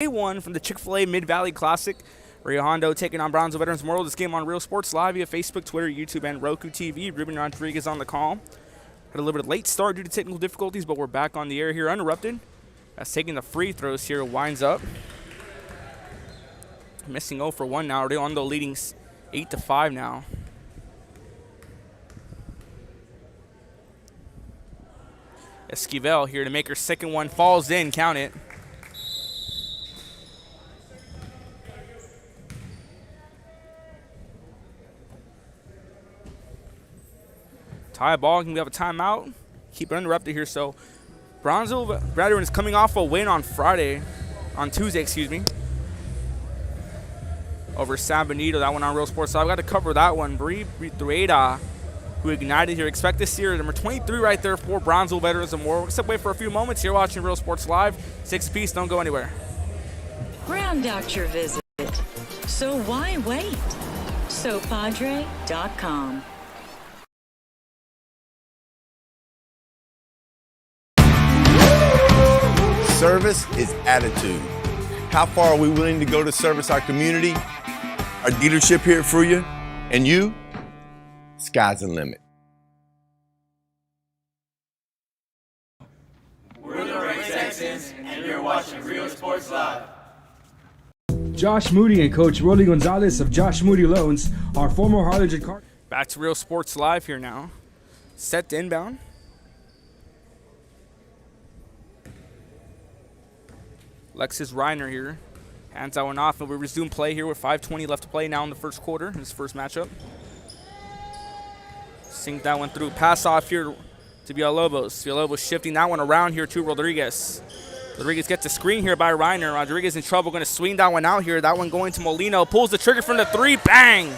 Day one from the Chick-fil-A Mid-Valley Classic. Hondo taking on Brownsville Veterans Memorial. This game on Real Sports Live via Facebook, Twitter, YouTube, and Roku TV. Ruben Rodriguez on the call. Had a little bit of late start due to technical difficulties, but we're back on the air here uninterrupted. That's taking the free throws here, winds up. Missing 0 for 1 now. Hondo leading 8-5 now. Esquivel here to make her second one. Falls in, count it. Tie ball, can we have a timeout? Keep it uninterrupted here. So Brownsville Veterans coming off a win on Tuesday, over San Benito. That one on Real Sports. So I've got to cover that one. Bri Drueda, who ignited here. Expect this year, number 23 right there for Brownsville Veterans and more. We'll step away for a few moments here watching Real Sports Live. 6-piece, don't go anywhere. Round out your visit. So why wait? SoPadre.com. Service is attitude. How far are we willing to go to service our community, our dealership here for you, and you? Sky's the limit. We're the Ray Texans, and you're watching Real Sports Live. Josh Moody and Coach Rolly Gonzalez of Josh Moody Loans, our former Harlingen Card. Back to Real Sports Live here now. Set to inbound. Alexis Reiner here. Hands that one off, and we resume play here with 5:20 left to play now in the first quarter, in this first matchup. Sink that one through. Pass off here to Villalobos. Villalobos shifting that one around here to Rodriguez. Rodriguez gets a screen here by Reiner. Rodriguez in trouble, going to swing that one out here. That one going to Molino. Pulls the trigger from the three. Bang!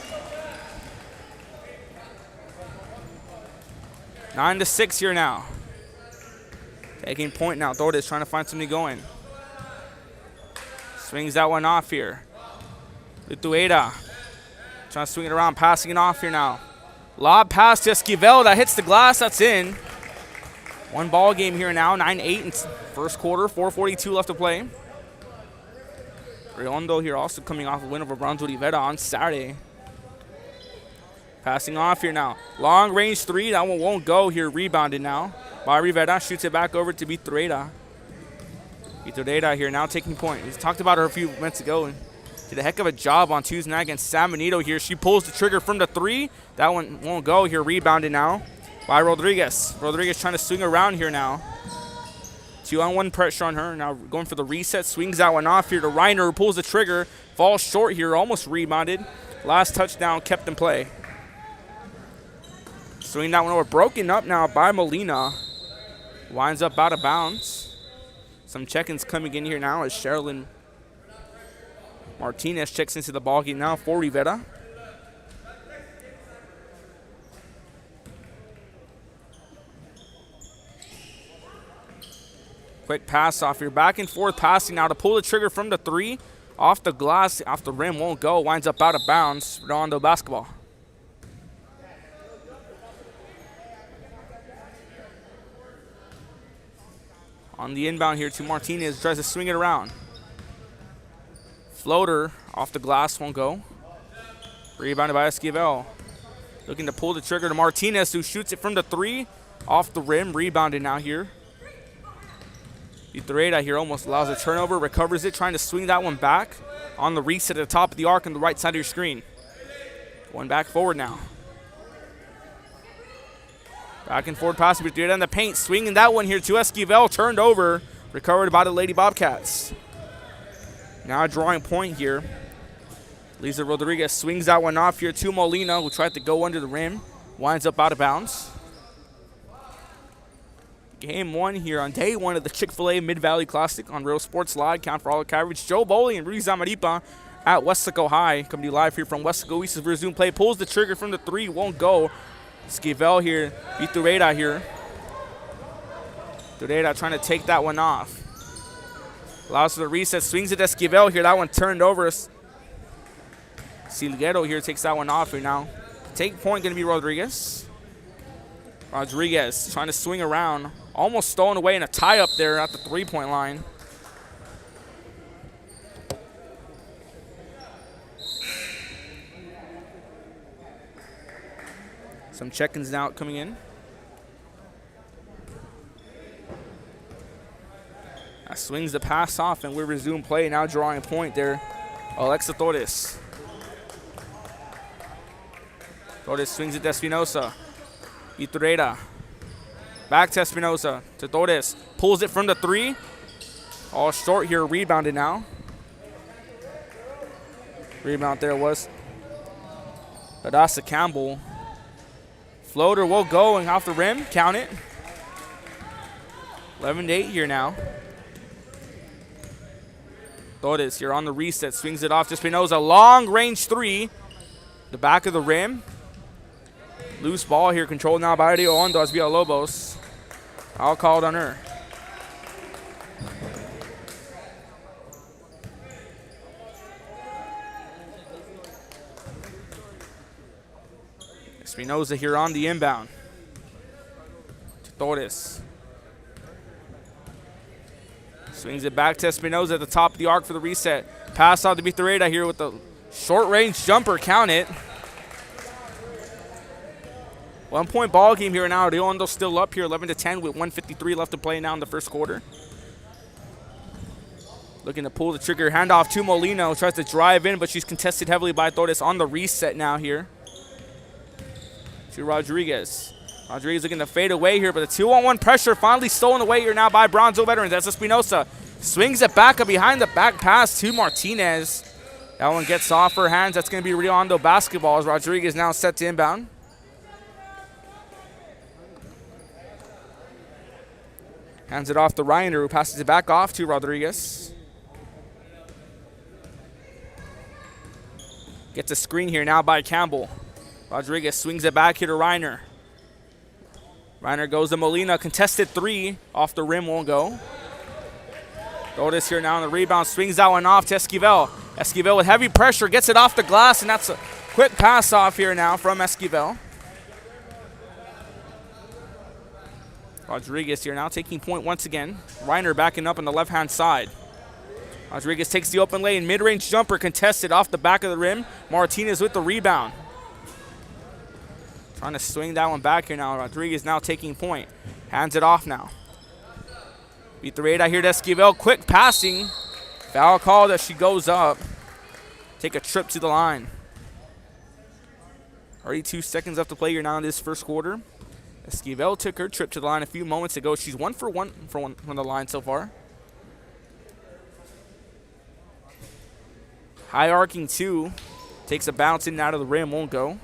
9-6 here now. Taking point now. Torres trying to find something going. Swings that one off here. Litueda trying to swing it around, passing it off here now. Lob pass to Esquivel that hits the glass. That's in. One ball game here now. 9-8 in first quarter. 4:42 left to play. Hondo here also coming off a win over Brownsville Rivera on Saturday. Passing off here now. Long range three. That one won't go here. Rebounded now by Rivera. Shoots it back over to Vitoreda. Vitoreda here now taking point. We talked about her a few minutes ago and did a heck of a job on Tuesday night against San Benito here. She pulls the trigger from the three. That one won't go here. Rebounded now by Rodriguez. Rodriguez trying to swing around here now. 2-on-1 pressure on her. Now going for the reset. Swings that one off here to Reiner, who pulls the trigger. Falls short here. Almost rebounded. Last touchdown kept in play. Swing that one over. Broken up now by Molina. Winds up out of bounds. Some check-ins coming in here now as Sherilyn Martinez checks into the ballgame now for Rivera. Quick pass off here. Back and forth passing now to pull the trigger from the three. Off the glass, off the rim, won't go. Winds up out of bounds. Hondo basketball. On the inbound here to Martinez, tries to swing it around. Floater off the glass, won't go. Rebounded by Esquivel. Looking to pull the trigger to Martinez, who shoots it from the three. Off the rim, rebounded now here. Vitoreda here almost allows a turnover, recovers it, trying to swing that one back. On the reset at the top of the arc on the right side of your screen. One back forward now. Back and forward pass, Vitoreda in the paint, swinging that one here to Esquivel, turned over, recovered by the Lady Bobcats. Now drawing point here. Lisa Rodriguez swings that one off here to Molina, who tried to go under the rim, winds up out of bounds. Game one here on day one of the Chick-fil-A Mid-Valley Classic on Real Sports Live. Count for all the coverage. Joe Bowley and Rudy Zamaripa at Wesco High. Coming to you live here from Wesco East. Resume play, pulls the trigger from the three, won't go. Esquivel here, Vitoreda here. Vitoreda trying to take that one off. Allows for the reset, swings it to Esquivel here. That one turned over. Silguero here takes that one off here now. Take point going to be Rodriguez. Rodriguez trying to swing around. Almost stolen away in a tie-up there at the three-point line. Some check-ins now coming in. That swings the pass off, and we resume play. Now drawing point there, Alexa Torres. Torres swings it to Espinosa. Iturreta. Back to Espinosa, to Torres. Pulls it from the 3. All short here, rebounded now. Rebound there was Adasa Campbell. Floater will go and off the rim, count it. 11-8 here now. Torres here on the reset, swings it off to Espinosa. Long range 3, the back of the rim. Loose ball here, controlled now by Hondo as Villalobos. All called on her. Espinosa here on the inbound. To Torres. Swings it back to Espinosa at the top of the arc for the reset. Pass out to Iturreta here with the short range jumper, count it. 1 point ball game here now. Hondo still up here, 11-10 with 1:53 left to play now in the first quarter. Looking to pull the trigger, handoff to Molino, tries to drive in, but she's contested heavily by Torres on the reset now here. To Rodriguez. Rodriguez looking to fade away here, but the 2-on-1 pressure finally stolen away here now by Brownsville veterans. That's Espinosa. Swings it back up behind the back pass to Martinez. That one gets off her hands. That's going to be Rio Hondo basketball as Rodriguez now set to inbound. Hands it off to Reiner, who passes it back off to Rodriguez. Gets a screen here now by Campbell. Rodriguez swings it back here to Reiner. Reiner goes to Molina. Contested 3 off the rim, won't go. Torres here now on the rebound. Swings that one off to Esquivel. Esquivel with heavy pressure gets it off the glass, and that's a quick pass off here now from Esquivel. Rodriguez here now taking point once again. Reiner backing up on the left-hand side. Rodriguez takes the open lane. Mid-range jumper contested off the back of the rim. Martinez with the rebound. Trying to swing that one back here now. Rodriguez now taking point. Hands it off now. Iturreta here to Esquivel. Quick passing. Foul called as she goes up. Take a trip to the line. Already 2 seconds left to play here now in this first quarter. Esquivel took her trip to the line a few moments ago. She's 1 for 1 from the line so far. High arcing 2. Takes a bounce in and out of the rim, won't go.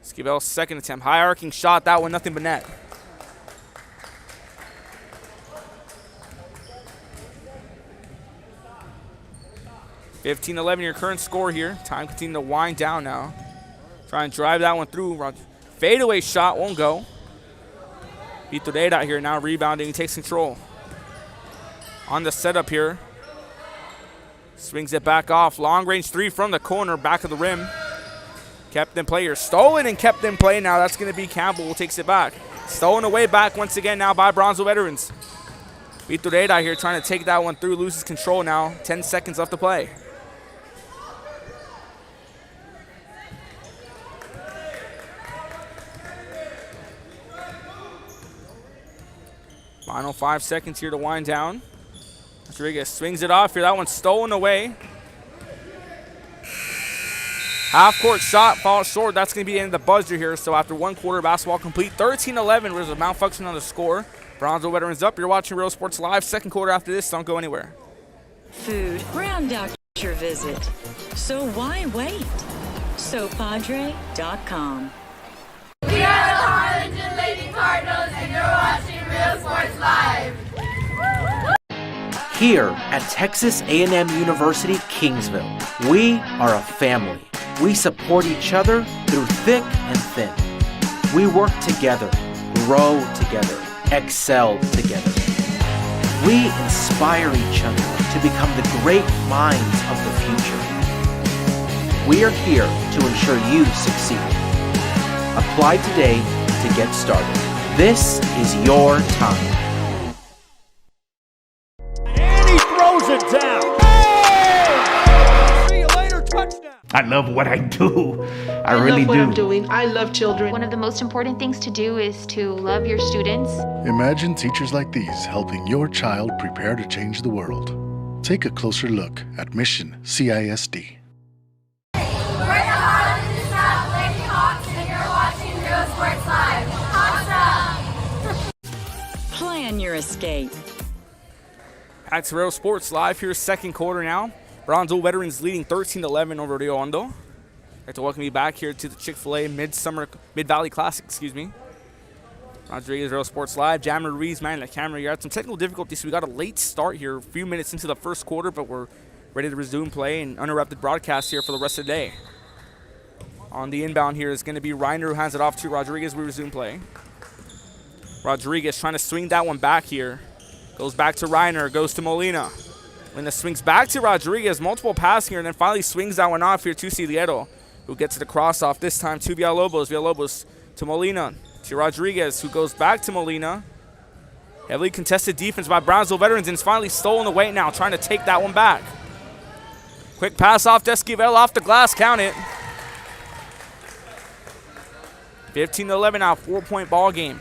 Esquivel's second attempt. High arcing shot, that one nothing but net. (15-11) your current score here. Time continuing to wind down now. Try and drive that one through. Fadeaway shot won't go. Iturreta here now rebounding. He takes control. On the setup here. Swings it back off. Long range 3 from the corner. Back of the rim. Kept in play here. Stolen and kept in play now. That's going to be Campbell who takes it back. Stolen away back once again now by Brownsville veterans. Iturreta here trying to take that one through. Loses control now. 10 seconds left to play. Final 5 seconds here to wind down. Rodriguez swings it off here. That one's stolen away. Half-court shot falls short. That's going to be in the buzzer here. So after 1 quarter, basketball complete. 13-11. There's a malfunction on the score. Brownsville veterans up. You're watching Real Sports Live. Second quarter after this. Don't go anywhere. Food. Ground doctor visit. So why wait? SoPadre.com. We are the Harlingen Lady Cardinals, and you're watching Real Sports Live. Here at Texas A&M University, Kingsville, we are a family. We support each other through thick and thin. We work together, grow together, excel together. We inspire each other to become the great minds of the future. We are here to ensure you succeed. Apply today to get started. This is your time. I love what I do. I really love what do. I'm doing. I love children. One of the most important things to do is to love your students. Imagine teachers like these helping your child prepare to change the world. Take a closer look at Mission CISD. We're the Highland and South Lady Hawks, and you're watching Real Sports Live. Hawks up! Plan your escape. Back to Real Sports Live here, second quarter now. Brownsville Veterans leading 13-11 over Rio Hondo. I'd like to welcome you back here to the Chick-fil-A Mid-Valley Classic, excuse me. Rodriguez, Real Sports Live. Jammer Ruiz manning the camera. You had some technical difficulties, so we got a late start here, a few minutes into the first quarter, but we're ready to resume play and uninterrupted broadcast here for the rest of the day. On the inbound here is going to be Reiner, who hands it off to Rodriguez. We resume play. Rodriguez trying to swing that one back here. Goes back to Reiner, goes to Molina. Molina swings back to Rodriguez, multiple pass here, and then finally swings that one off here to Ciliero, who gets the cross off this time to Villalobos. Villalobos to Molina, to Rodriguez, who goes back to Molina. Heavily contested defense by Brownsville Veterans, and it's finally stolen away now, trying to take that one back. Quick pass off to Esquivel, off the glass, count it. 15-11 now, 4-point ball game.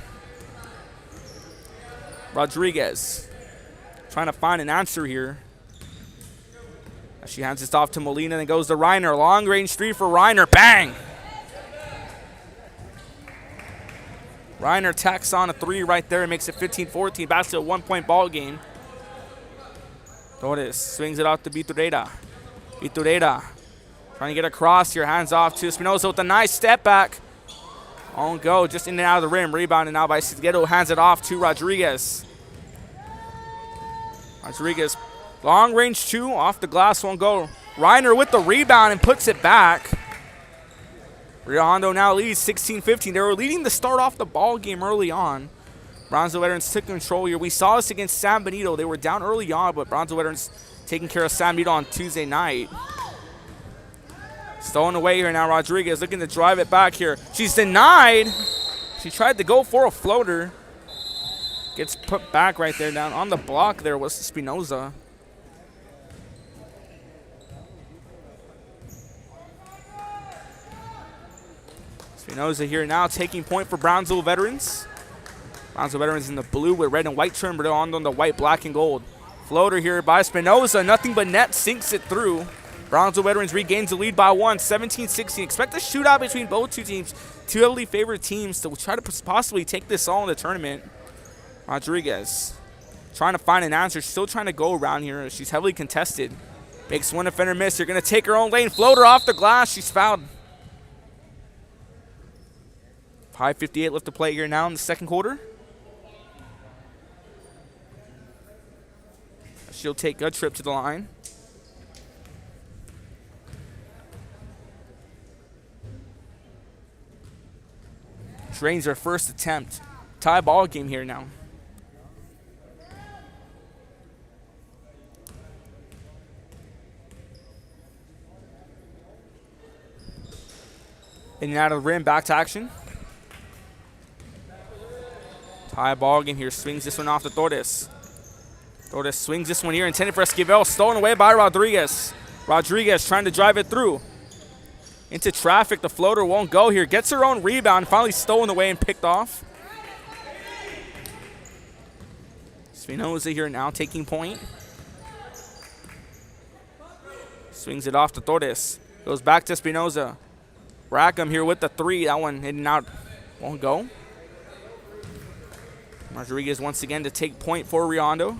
Rodriguez trying to find an answer here. She hands this off to Molina, then goes to Reiner. Long range three for Reiner. Bang! Reiner tacks on a three right there and makes it 15-14. Back to a 1-point ball game. Torres swings it out to Vitoreda. Vitoreda trying to get across here. Hands off to Espinosa with a nice step back. On go, just in and out of the rim. Rebounded now by Ciguero. Hands it off to Rodriguez. Rodriguez, long range two, off the glass, won't go. Reiner with the rebound and puts it back. Rio Hondo now leads 16-15. They were leading to start off the ball game early on. Brownsville Veterans took control here. We saw this against San Benito. They were down early on, but Brownsville Veterans taking care of San Benito on Tuesday night. Stolen away here now. Rodriguez looking to drive it back here. She's denied. She tried to go for a floater. Gets put back right there down. On the block there was Espinoza. Espinoza here now taking point for Brownsville Veterans. Brownsville Veterans in the blue with red and white trim, but on the white, black, and gold. Floater here by Espinoza. Nothing but net, sinks it through. Brownsville Veterans regains the lead by one, 17-16. Expect a shootout between both two teams. Two heavily favored teams to try to possibly take this all in the tournament. Rodriguez trying to find an answer. Still trying to go around here. She's heavily contested. Makes one defender miss. You're going to take her own lane. Floater off the glass. She's fouled. 5:58 left to play here now in the second quarter. She'll take a trip to the line. Drains her first attempt. Tie ball game here now. In and out of the rim, back to action. Tie ball game here, swings this one off to Torres. Torres swings this one here, intended for Esquivel, stolen away by Rodriguez. Rodriguez trying to drive it through. Into traffic, the floater won't go here. Gets her own rebound, finally stolen away and picked off. Espinoza here now taking point. Swings it off to Torres. Goes back to Espinoza. Rackham here with the three. That one in and out won't go. Rodriguez once again to take point for Rio Hondo.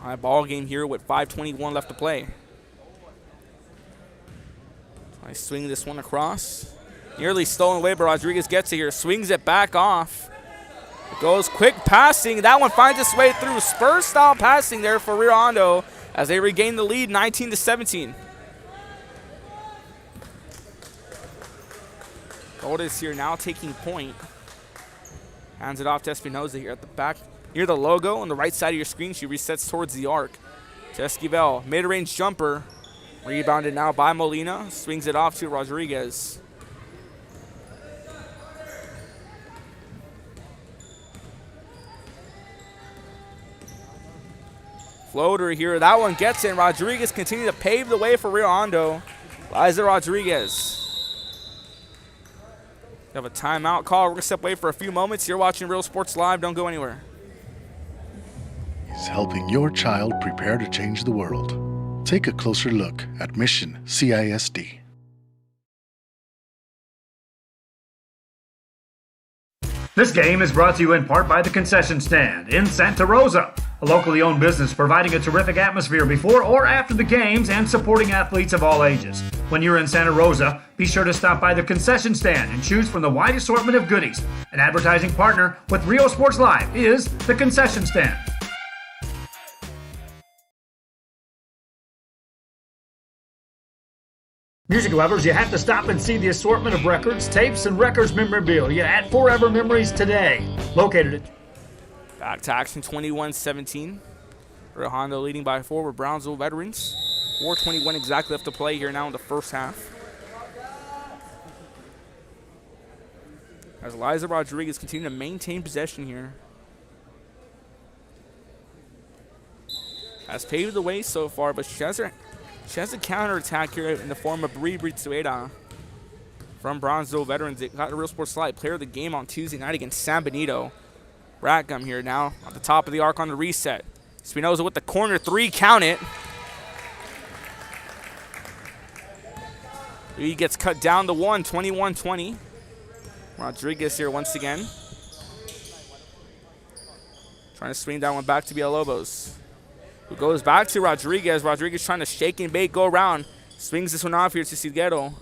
High ball game here with 5:21 left to play. I swing this one across. Nearly stolen away, but Rodriguez gets it here. Swings it back off. It goes quick passing. That one finds its way through. Spurs-style passing there for Rio Hondo as they regain the lead 19-17. Otis here now taking point. Hands it off to Espinoza here at the back. Near the logo on the right side of your screen, she resets towards the arc. To Esquivel, mid-range jumper. Rebounded now by Molina. Swings it off to Rodriguez. Floater here. That one gets in. Rodriguez continue to pave the way for Rio Hondo. Liza Rodriguez. We have a timeout call. We're going to step away for a few moments. You're watching Real Sports Live. Don't go anywhere. Is helping your child prepare to change the world. Take a closer look at Mission CISD. This game is brought to you in part by the Concession Stand in Santa Rosa, a locally owned business providing a terrific atmosphere before or after the games and supporting athletes of all ages. When you're in Santa Rosa, be sure to stop by the Concession Stand and choose from the wide assortment of goodies. An advertising partner with Rio Sports Live is the Concession Stand. Music lovers, you have to stop and see the assortment of records, tapes, and records memorabilia at Forever Memories today. Located at... Back to action, 21-17. Rio Hondo leading by 4 with Brownsville veterans. 4:21 exactly left to play here now in the first half. As Liza Rodriguez continue to maintain possession here. Has paved the way so far, but she has a counterattack here in the form of Brie Britueda from Brownsville veterans. It got a Real Sports Live player of the game on Tuesday night against San Benito. Rackham here now at the top of the arc on the reset. Espinoza with the corner 3, count it. He gets cut down to 1, 21-20. Rodriguez here once again. Trying to swing that one back to Villalobos, who goes back to Rodriguez. Rodriguez trying to shake and bait, go around. Swings this one off here to Silguero.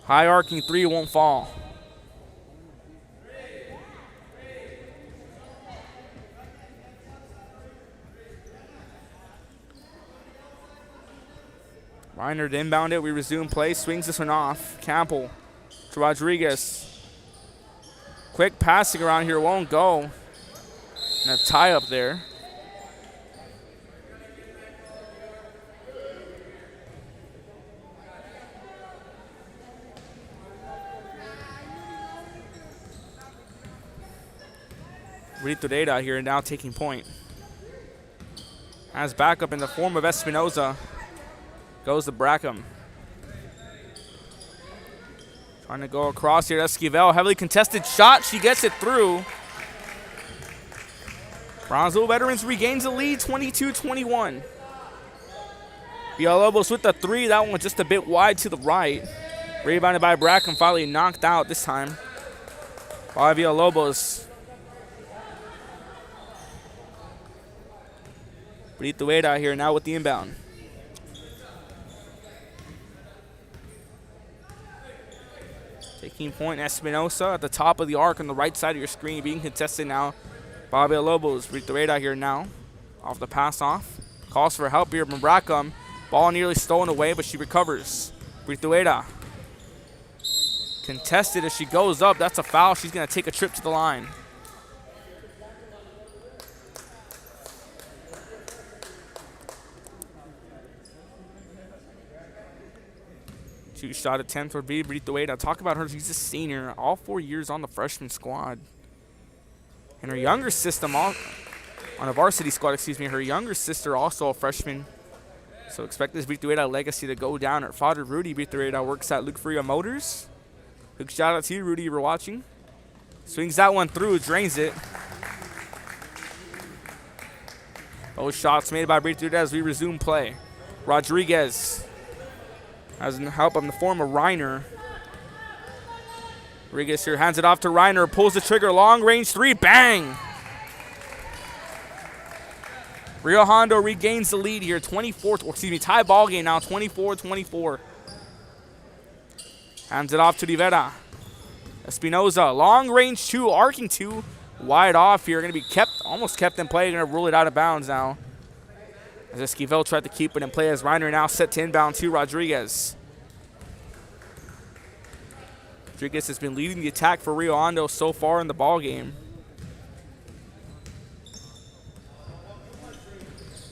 High arcing 3 won't fall. Reiner to inbound it. We resume play. Swings this one off. Campbell to Rodriguez. Quick passing around here won't go. And a tie up there. Ritoreda here now taking point. Has backup in the form of Espinoza. Goes to Brackham. Trying to go across here. Esquivel, heavily contested shot. She gets it through. Brownsville veterans regains the lead, 22-21. Villalobos with the 3. That one was just a bit wide to the right. Rebounded by Brackham, finally knocked out this time by Villalobos. Britueda here now with the inbound. Taking point, Espinosa at the top of the arc on the right side of your screen, being contested now by Villalobos. Britueda here now, off the pass off. Calls for help here from Brackham. Ball nearly stolen away, but she recovers. Britueda contested as she goes up. That's a foul. She's going to take a trip to the line. Two shot attempt for Britueda. Talk about her. She's a senior. All 4 years on the freshman squad. And her younger sister, on a varsity squad, excuse me, her younger sister also a freshman. So expect this Britueda legacy to go down. Her father, Rudy Britueda, works at Luke Freya Motors. Big shout out to you, Rudy, you're watching. Swings that one through, drains it. Those shots made by Britueda as we resume play. Rodriguez has help in the form of Reiner. Rodriguez here hands it off to Reiner, pulls the trigger, long range 3, bang! Rio Hondo regains the lead here, tie ball game now, 24-24. Hands it off to Rivera. Espinoza, long range 2, arcing 2, wide off here, gonna be almost kept in play, gonna rule it out of bounds now. As Esquivel tried to keep it in play as Reiner now set to inbound to Rodriguez. Rodriguez has been leading the attack for Rio Hondo so far in the ball game.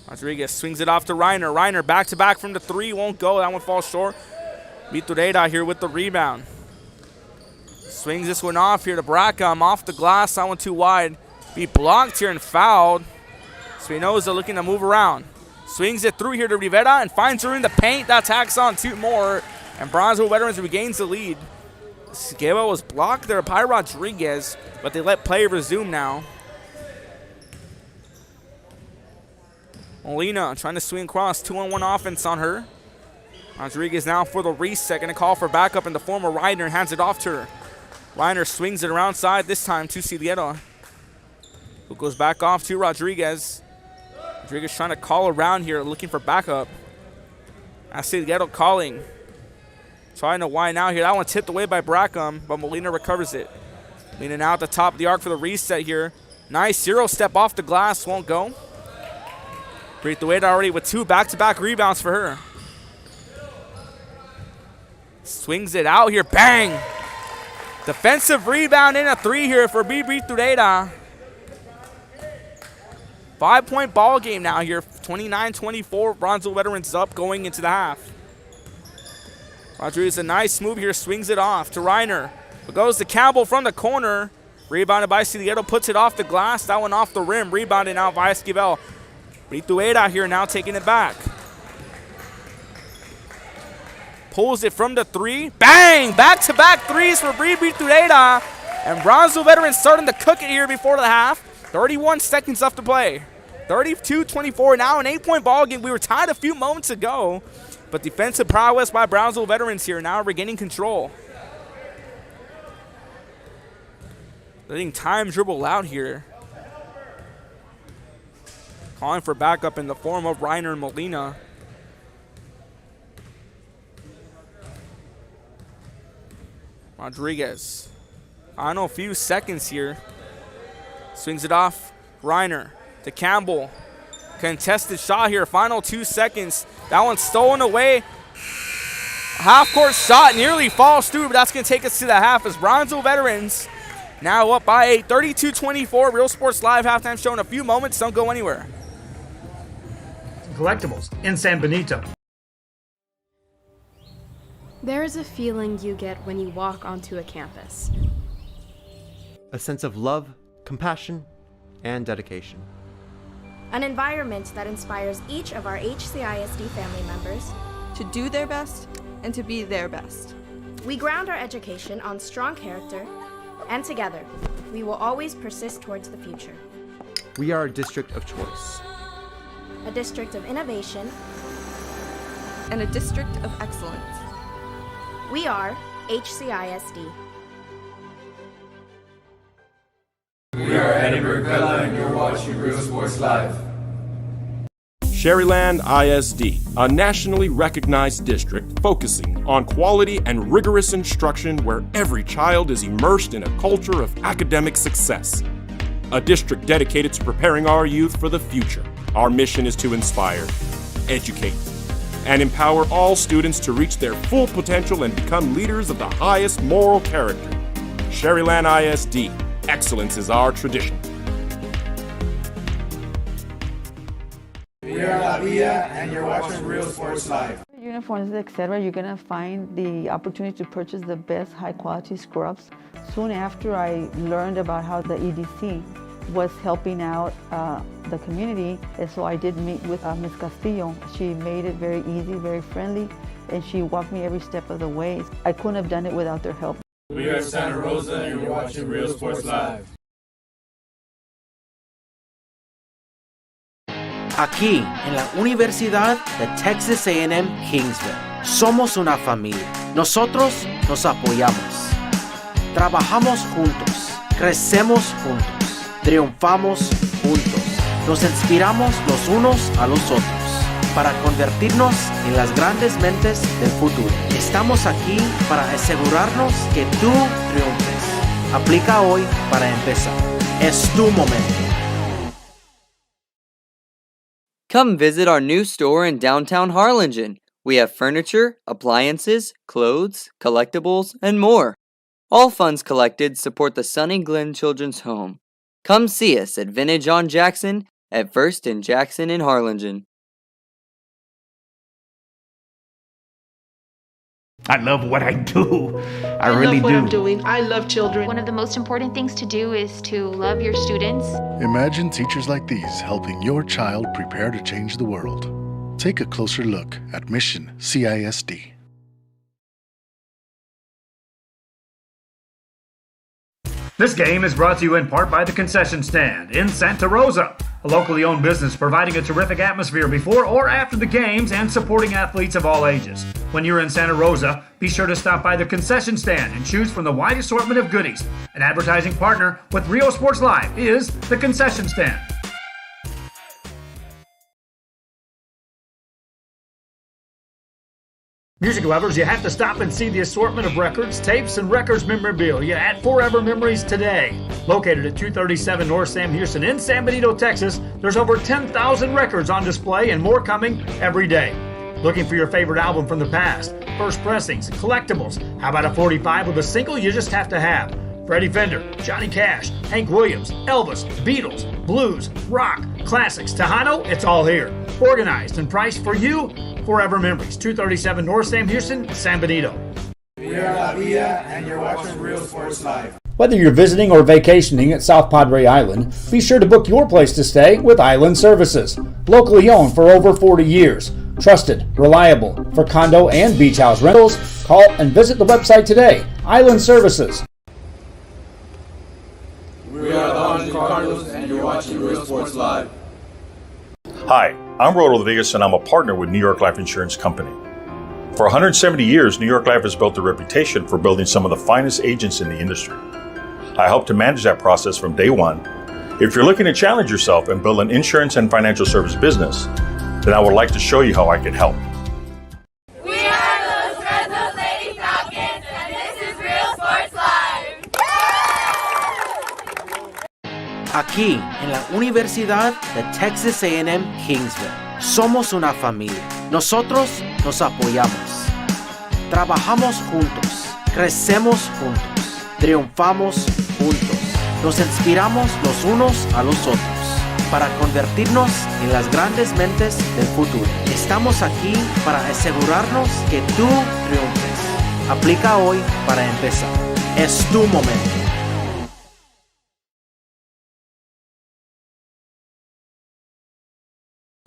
Rodriguez swings it off to Reiner. Reiner back-to-back from the 3, won't go. That one falls short. Vitoreda here with the rebound. Swings this one off here to Brackham, off the glass. That one too wide. Be blocked here and fouled. Espinoza looking to move around. Swings it through here to Rivera and finds her in the paint. That tacks on 2 more. And Brownsville Veterans regains the lead. Esgueva was blocked there by Rodriguez, but they let play resume now. Molina trying to swing across, 2-on-1 offense on her. Rodriguez now for the reset, going to call for backup in the form of Reiner and hands it off to her. Reiner swings it around side this time to Siliero, who goes back off to Rodriguez. Rodriguez trying to call around here, looking for backup. Siliero calling. Trying to wind out here. That one tipped away by Brackham, but Molina recovers it. Molina now at the top of the arc for the reset here. Nice 0-step off the glass, won't go. Britueta already with 2 back-to-back rebounds for her. Swings it out here, bang! Defensive rebound and a 3 here for Britueta. 5-point ball game now here, 29-24. Brownsville Veterans up going into the half. Rodriguez, a nice move here, swings it off to Reiner. It goes to Campbell from the corner. Rebounded by Siliero, puts it off the glass. That one off the rim, rebounded out by Esquivel. Britueta here now taking it back. Pulls it from the 3. Bang! Back-to-back threes for Britueta. And Brownsville Veterans starting to cook it here before the half. 31 seconds left to play. 32-24, now an 8-point ball game. We were tied a few moments ago. But defensive prowess by Brownsville Veterans here, now regaining control. Letting time dribble out here. Calling for backup in the form of Reiner and Molina. Rodriguez. Final few seconds here. Swings it off. Reiner to Campbell. Contested shot here, final 2 seconds. That one's stolen away. Half-court shot nearly falls through, but that's going to take us to the half as Brownsville Veterans now up by 8, 32-24. Real Sports Live halftime show in a few moments. Don't go anywhere. Collectibles in San Benito. There is a feeling you get when you walk onto a campus. A sense of love, compassion, and dedication. An environment that inspires each of our HCISD family members to do their best and to be their best. We ground our education on strong character, and together, we will always persist towards the future. We are a district of choice. A district of innovation. And a district of excellence. We are HCISD. We are Eddie Burkella and you're watching Real Sports Live. Sherryland ISD, a nationally recognized district focusing on quality and rigorous instruction where every child is immersed in a culture of academic success. A district dedicated to preparing our youth for the future. Our mission is to inspire, educate, and empower all students to reach their full potential and become leaders of the highest moral character. Sherryland ISD, excellence is our tradition. We are La Villa and you're watching Real Sports Live. Uniforms, etc., you're going to find the opportunity to purchase the best high-quality scrubs. Soon after I learned about how the EDC was helping out the community, and so I did meet with Ms. Castillo. She made it very easy, very friendly, and she walked me every step of the way. I couldn't have done it without their help. We are Santa Rosa and you're watching Real Sports Live. Aquí, en la Universidad de Texas A&M Kingsville, somos una familia. Nosotros nos apoyamos. Trabajamos juntos. Crecemos juntos. Triunfamos juntos. Nos inspiramos los unos a los otros para convertirnos en las grandes mentes del futuro. Estamos aquí para asegurarnos que tú triunfes. Aplica hoy para empezar. Es tu momento. Come visit our new store in downtown Harlingen. We have furniture, appliances, clothes, collectibles, and more. All funds collected support the Sunny Glen Children's Home. Come see us at Vintage on Jackson at First and Jackson in Harlingen. I love what I do. I really love what do. I'm doing. I love children. One of the most important things to do is to love your students. Imagine teachers like these helping your child prepare to change the world. Take a closer look at Mission CISD. This game is brought to you in part by the Concession Stand in Santa Rosa, a locally owned business providing a terrific atmosphere before or after the games and supporting athletes of all ages. When you're in Santa Rosa, be sure to stop by the Concession Stand and choose from the wide assortment of goodies. An advertising partner with Rio Sports Live is the Concession Stand. Music lovers, you have to stop and see the assortment of records, tapes, and records memorabilia at Forever Memories today. Located at 237 North Sam Houston in San Benito, Texas, there's over 10,000 records on display and more coming every day. Looking for your favorite album from the past, first pressings, collectibles? How about a 45 with a single you just have to have? Freddie Fender, Johnny Cash, Hank Williams, Elvis, Beatles, blues, rock, classics, Tejano, it's all here. Organized and priced for you. Forever Memories, 237 North Sam Houston, San Benito. We are La Villa, and you're watching Real Sports Live. Whether you're visiting or vacationing at South Padre Island, be sure to book your place to stay with Island Services. Locally owned for over 40 years. Trusted, reliable. For condo and beach house rentals, call and visit the website today. Island Services. We are the Hondo Cardinals, and you're watching Real Sports Live. Hi, I'm Rodolfo Rodriguez, and I'm a partner with New York Life Insurance Company. For 170 years, New York Life has built a reputation for building some of the finest agents in the industry. I help to manage that process from day one. If you're looking to challenge yourself and build an insurance and financial service business, then I would like to show you how I can help. We are those Red Nose Lady Falcons, and this is Real Sports Live. Aquí, en la Universidad de Texas A&M Kingsville, somos una familia. Nosotros nos apoyamos. Trabajamos juntos. Crecemos juntos. Triunfamos juntos. Nos inspiramos los unos a los otros para convertirnos en las grandes mentes del futuro. Estamos aquí para asegurarnos que tú triunfes. Aplica hoy para empezar. Es tu momento.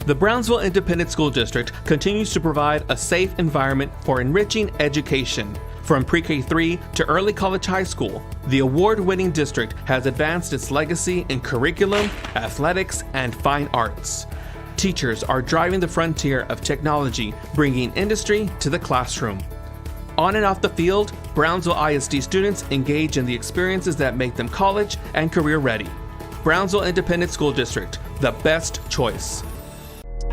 The Brownsville Independent School District continues to provide a safe environment for enriching education. From pre-K-3 to early college high school, the award-winning district has advanced its legacy in curriculum, athletics, and fine arts. Teachers are driving the frontier of technology, bringing industry to the classroom. On and off the field, Brownsville ISD students engage in the experiences that make them college and career ready. Brownsville Independent School District, the best choice.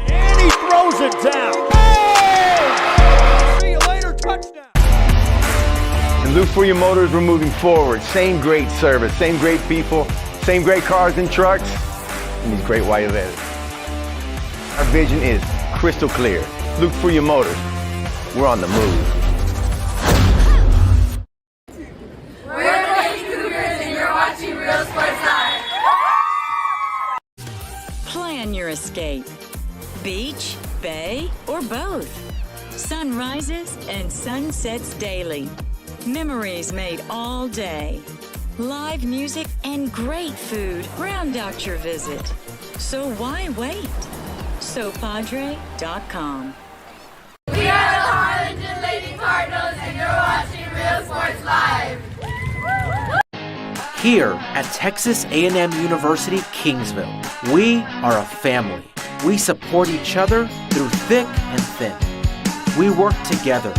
And he throws it down. Hey! See you later, touchdown. And Luke for your motors, we're moving forward. Same great service, same great people, same great cars and trucks, and these great white letters. Our vision is crystal clear. Luke for your motors, we're on the move. We're the Lady Cougars, and you're watching Real Sports Live. Plan your escape. Beach, bay, or both. Sunrises and sunsets daily. Memories made all day. Live music and great food round out your visit. So why wait? SoPadre.com. We are the Harlingen Lady Cardinals, and you're watching Real Sports Live. Here at Texas A&M University, Kingsville, we are a family. We support each other through thick and thin. We work together,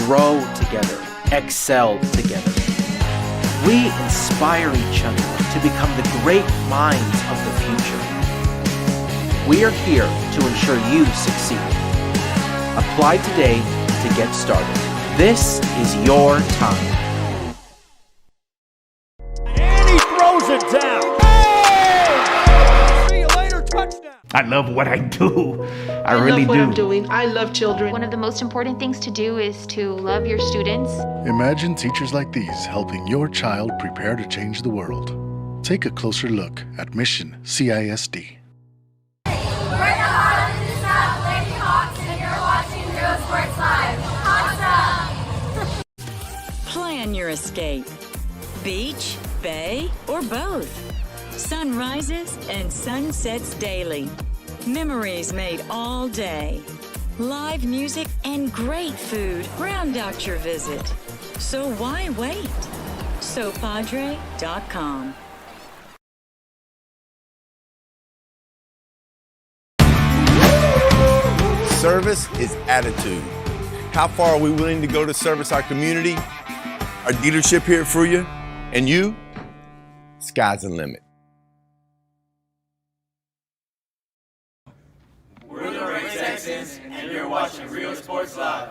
grow together, excel together. We inspire each other to become the great minds of the future. We are here to ensure you succeed. Apply today to get started. This is your time. And he throws it down. Hey! See you later, touchdown. I love what I do. I love really what do. I'm doing. I love children. One of the most important things to do is to love your students. Imagine teachers like these helping your child prepare to change the world. Take a closer look at Mission CISD. We're the Harlingen South Lady Hawks, and you're watching Real Sports Live. Hawks up! Plan your escape. Beach, bay, or both. Sun rises and sunsets daily. Memories made all day. Live music and great food round out your visit. So why wait? SoPadre.com. Service is attitude. How far are we willing to go to service our community, our dealership here at Fruya, and you? Sky's the limit. We're the Ray Texans, and you're watching Real Sports Live.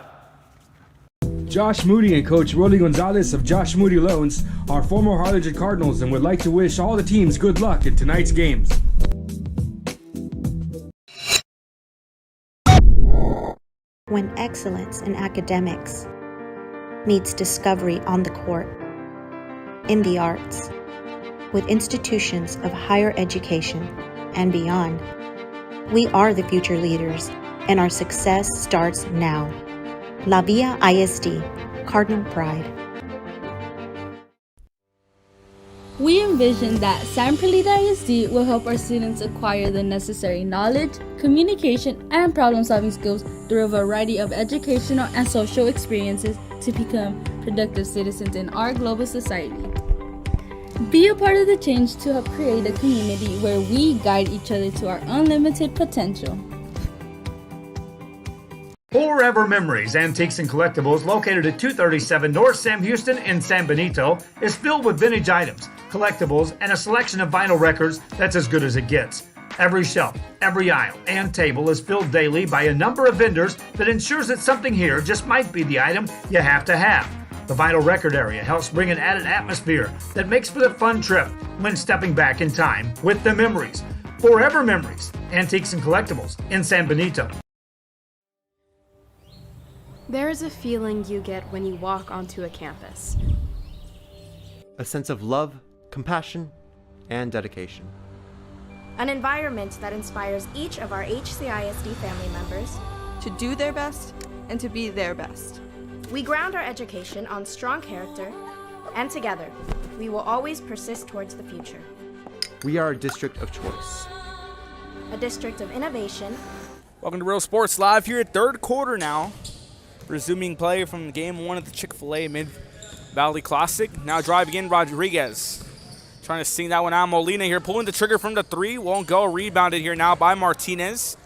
Josh Moody and Coach Rolly Gonzalez of Josh Moody Loans are former Harlingen Cardinals and would like to wish all the teams good luck in tonight's games. When excellence in academics meets discovery on the court, in the arts, with institutions of higher education and beyond, we are the future leaders, and our success starts now. La Villa ISD, Cardinal Pride. We envision that San Perlita ISD will help our students acquire the necessary knowledge, communication, and problem-solving skills through a variety of educational and social experiences to become productive citizens in our global society. Be a part of the change to help create a community where we guide each other to our unlimited potential. Forever Memories, Antiques and Collectibles, located at 237 North Sam Houston in San Benito, is filled with vintage items, collectibles, and a selection of vinyl records that's as good as it gets. Every shelf, every aisle, and table is filled daily by a number of vendors that ensures that something here just might be the item you have to have. The vinyl record area helps bring an added atmosphere that makes for the fun trip when stepping back in time with the memories. Forever Memories, Antiques and Collectibles in San Benito. There is a feeling you get when you walk onto a campus. A sense of love, compassion, and dedication. An environment that inspires each of our HCISD family members to do their best and to be their best. We ground our education on strong character, and together, we will always persist towards the future. We are a district of choice. A district of innovation. Welcome to Real Sports Live here at third quarter now. Resuming play from game one of the Chick-fil-A Mid-Valley Classic. Now driving in Rodriguez. Trying to sing that one out. Molina here pulling the trigger from the three. Won't go. Rebounded here now by Martinez.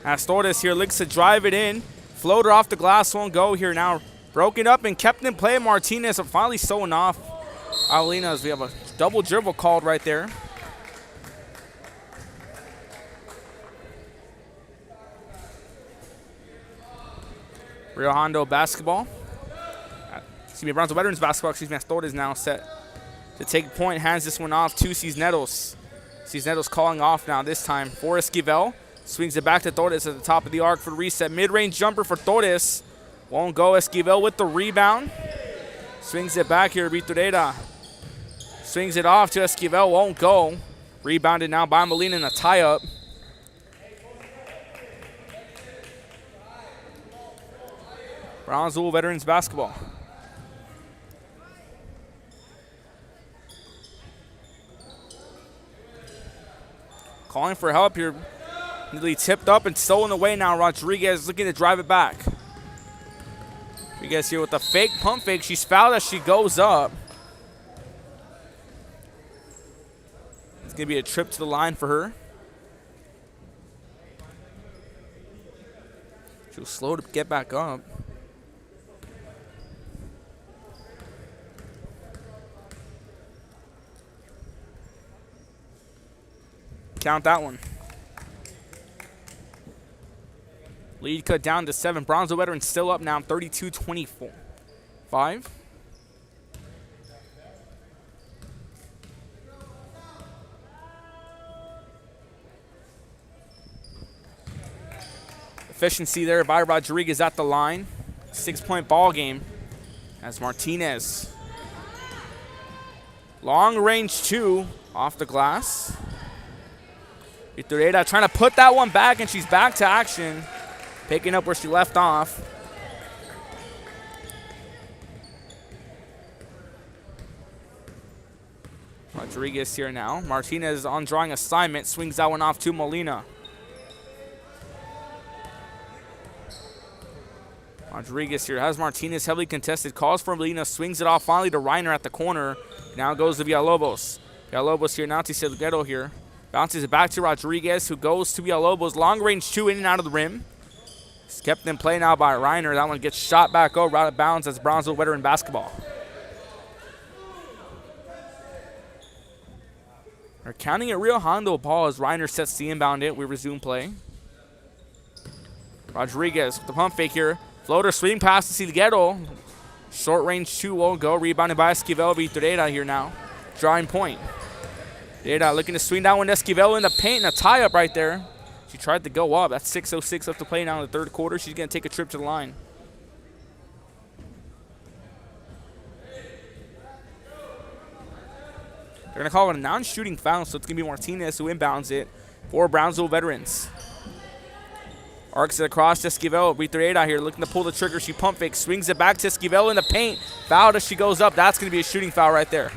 Astores here looks to drive it in. Floater off the glass. Won't go here now. Broken up and kept in play. Martinez finally sewing off Molina as we have a double dribble called right there. Real Hondo basketball. Brownsville Veterans basketball. Astores now set to take point. Hands this one off to Cisneros. Cisneros calling off now this time for Esquivel. Swings it back to Torres at the top of the arc for reset. Mid-range jumper for Torres. Won't go. Esquivel with the rebound. Swings it back here. Vitoreda swings it off to Esquivel. Won't go. Rebounded now by Molina in a tie-up. Brownsville Veterans basketball. Calling for help here. Nearly tipped up and stolen away now. Rodriguez looking to drive it back. Rodriguez here with the fake pump fake. She's fouled as she goes up. It's going to be a trip to the line for her. She was slow to get back up. Count that one. Lead cut down to 7. Brownsville Veterans still up now, 32-24. 5. Efficiency there by Rodriguez at the line. 6-point ball game as Martinez. Long range 2 off the glass. Vitoreda trying to put that one back, and she's back to action. Picking up where she left off. Rodriguez here now. Martinez on drawing assignment. Swings that one off to Molina. Rodriguez here has Martinez heavily contested. Calls for Molina. Swings it off finally to Reiner at the corner. Now goes to Villalobos. Villalobos here now to Salguero here. Bounces it back to Rodriguez, who goes to Villalobos. Long range 2 in and out of the rim. It's kept in play now by Reiner. That one gets shot back over out of bounds as Brownsville veteran basketball. They're counting a real Hondo ball as Reiner sets the inbound it. We resume play. Rodriguez with the pump fake here. Floater swing pass to Salguero. Short range 2 won't go. Rebounded by Esquivel. Vitoreda here now. Drawing point. Vitoreda looking to swing down with Esquivel in the paint and a tie up right there. She tried to go up. That's 6:06 left to play now in the third quarter. She's going to take a trip to the line. They're going to call it a non-shooting foul, so it's going to be Martinez who inbounds it for Brownsville veterans. Arcs it across to Esquivel. Vitoreda here looking to pull the trigger. She pump fakes, swings it back to Esquivel in the paint. Fouled as she goes up. That's going to be a shooting foul right there.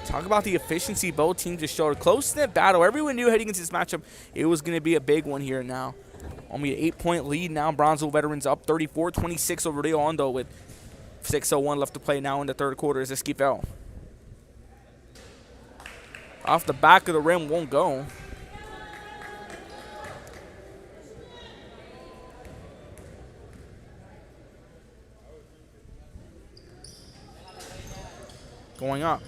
Talk about the efficiency both teams just showed. A close-knit battle. Everyone knew heading into this matchup it was going to be a big one here now. Only an 8-point lead now. Brownsville veterans up 34-26 over Rio Hondo with 6:01 left to play now in the third quarter as Esquivel. Off the back of the rim, won't go. Going up.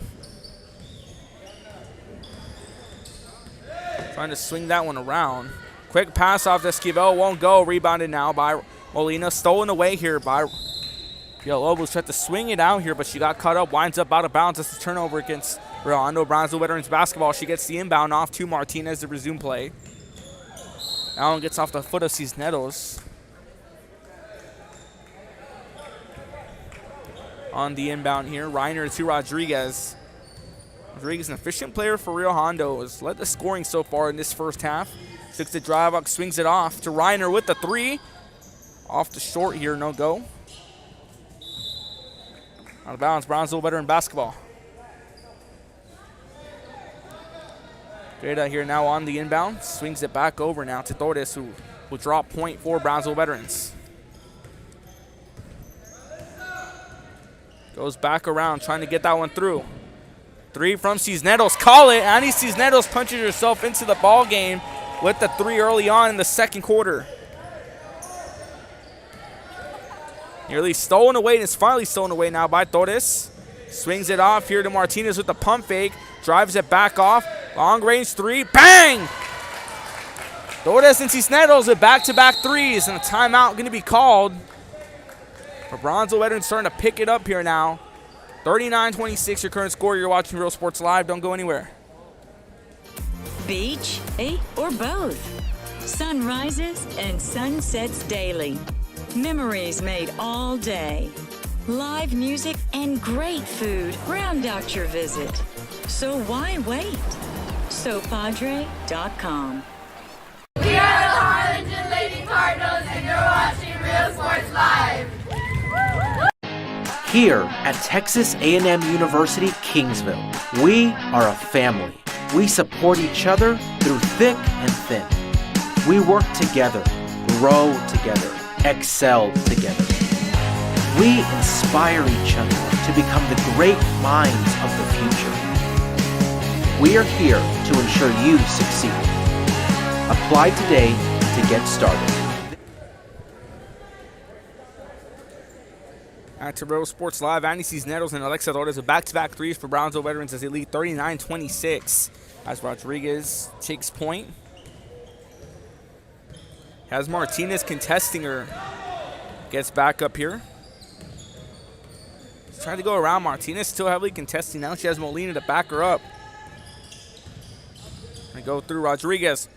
Trying to swing that one around. Quick pass off to Esquivel, won't go. Rebounded now by Molina. Stolen away here by Villalobos. Tried to swing it out here, but she got cut up. Winds up out of bounds. That's a turnover against Hondo Brownsville veterans basketball. She gets the inbound off to Martinez to resume play. Allen gets off the foot of Cisneros. On the inbound here, Reiner to Rodriguez. Rodriguez, an efficient player for Rio Hondo, has led the scoring so far in this first half. Took the drive up, swings it off to Reiner with the 3. Off the short here, no go. Out of bounds, Brownsville veteran basketball. Greda here now on the inbound. Swings it back over now to Torres, who will drop point for Brownsville veterans. Goes back around, trying to get that one through. 3 from Cisneros. Call it. Annie Cisneros punches herself into the ball game with the 3 early on in the second quarter. Nearly stolen away, and it's finally stolen away now by Torres. Swings it off here to Martinez with the pump fake. Drives it back off. Long range 3. Bang! Torres and Cisneros with back-to-back 3s, and a timeout going to be called. For Brownsville veterans starting to pick it up here now. 39-26 your current score. You're watching Real Sports Live. Don't go anywhere. Beach, or both. Sun rises and sun sets daily. Memories made all day. Live music and great food round out your visit. So why wait? SoPadre.com. We are the Harlingen Lady Cardinals, and you're watching Real Sports Live. Here at Texas A&M University, Kingsville, we are a family. We support each other through thick and thin. We work together, grow together, excel together. We inspire each other to become the great minds of the future. We are here to ensure you succeed. Apply today to get started. Back to Real Sports Live. Annie Cisneros and Alexa Torres with back-to-back 3s for Brownsville veterans as they lead 39-26. As Rodriguez takes point. Has Martinez contesting her. Gets back up here. He's trying to go around. Martinez still heavily contesting. Now she has Molina to back her up. And go through Rodriguez.